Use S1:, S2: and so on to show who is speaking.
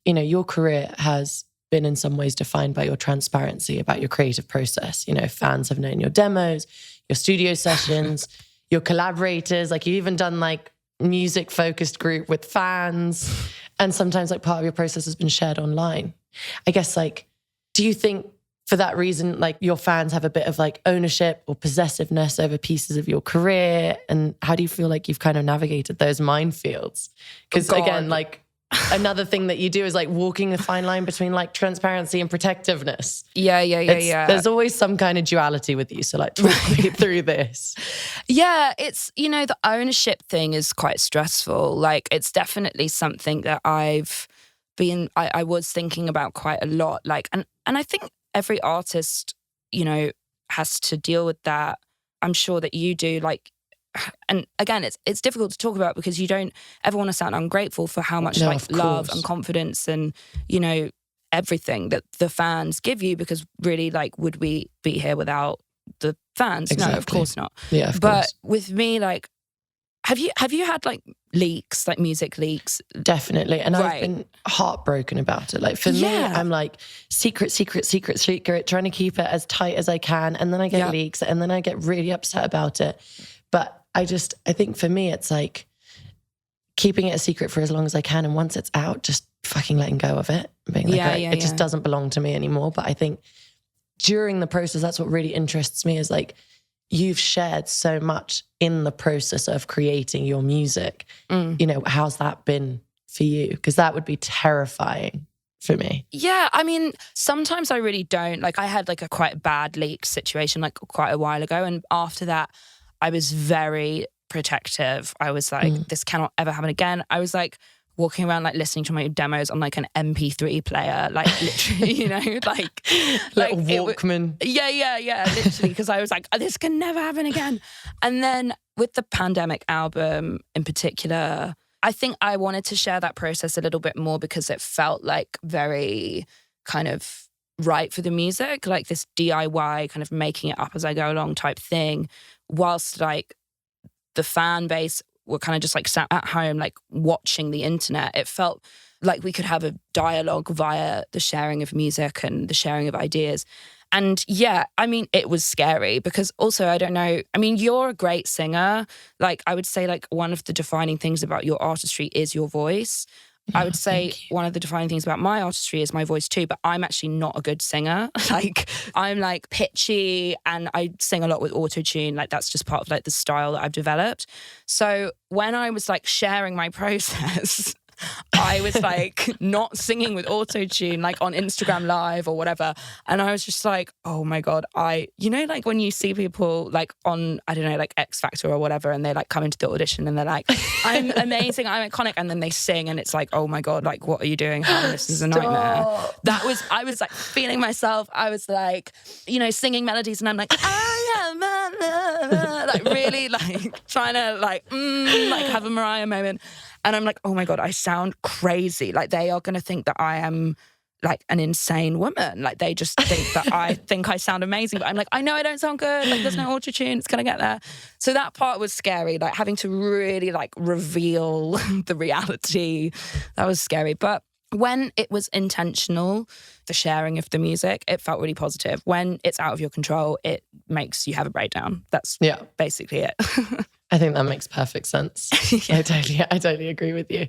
S1: you know, your career has been in some ways defined by your transparency about your creative process. You know, fans have known your demos, your studio sessions, your collaborators, like you've even done like music focused group with fans. And sometimes like part of your process has been shared online. I guess like, do you think for that reason, like your fans have a bit of like ownership or possessiveness over pieces of your career? And how do you feel like you've kind of navigated those minefields? Because again, like another thing that you do is like walking the fine line between like transparency and protectiveness.
S2: Yeah.
S1: There's always some kind of duality with you. So like talk me through this.
S2: Yeah, it's, you know, the ownership thing is quite stressful. Like it's definitely something that I was thinking about quite a lot. Like, and I think every artist, you know, has to deal with that. I'm sure that you do. Like, and again, it's difficult to talk about because you don't ever want to sound ungrateful for how much like love and confidence and, you know, everything that the fans give you, because really, like, would we be here without the fans?
S1: Exactly.
S2: No, of course not.
S1: Yeah, of
S2: but
S1: course.
S2: with me, like, have you had like leaks, like music leaks?
S1: Definitely. And
S2: Right.
S1: I've been heartbroken about it. Like for me, I'm like secret, trying to keep it as tight as I can. And then I get leaks and then I get really upset about it. But I think for me, it's like keeping it a secret for as long as I can. And once it's out, just fucking letting go of it. And being like, it just doesn't belong to me anymore. But I think during the process, that's what really interests me is like, you've shared so much in the process of creating your music. You know, how's that been for you? Because that would be terrifying for me.
S2: Yeah, I mean, sometimes I really don't. Like I had like a quite bad leak situation like quite a while ago. And after that, I was very protective. I was like, this cannot ever happen again. I was like walking around like listening to my demos on like an MP3 player, like literally, you know, like
S1: Walkman.
S2: Yeah, literally, because I was like, this can never happen again. And then with the Pandemic album in particular, I think I wanted to share that process a little bit more because it felt like very kind of right for the music, like this DIY kind of making it up as I go along type thing, whilst like the fan base were kind of just like sat at home, like watching the internet. It felt like we could have a dialogue via the sharing of music and the sharing of ideas. And yeah, I mean, it was scary because also, I don't know, I mean, you're a great singer. Like I would say like one of the defining things about your artistry is your voice. I would say one of the defining things about my artistry is my voice too, but I'm actually not a good singer. Like I'm like pitchy and I sing a lot with auto-tune. Like that's just part of like the style that I've developed. So when I was like sharing my process, I was like not singing with auto-tune like on Instagram Live or whatever. And I was just like, oh my God, you know, like when you see people like on, I don't know, like X Factor or whatever, and they like come into the audition and they're like, I'm amazing, I'm iconic. And then they sing and it's like, oh my God, like what are you doing? This is a nightmare. I was like feeling myself. I was like, you know, singing melodies and I'm like, I am like really like trying to like have a Mariah moment. And I'm like, oh my God, I sound crazy. Like they are going to think that I am like an insane woman. Like they just think that I think I sound amazing. But I'm like, I know I don't sound good. Like there's no auto-tune. It's going to get there. So that part was scary. Like having to really like reveal the reality. That was scary. But when it was intentional, the sharing of the music, it felt really positive. When it's out of your control, it makes you have a breakdown. That's basically it.
S1: I think that makes perfect sense. I totally agree with you.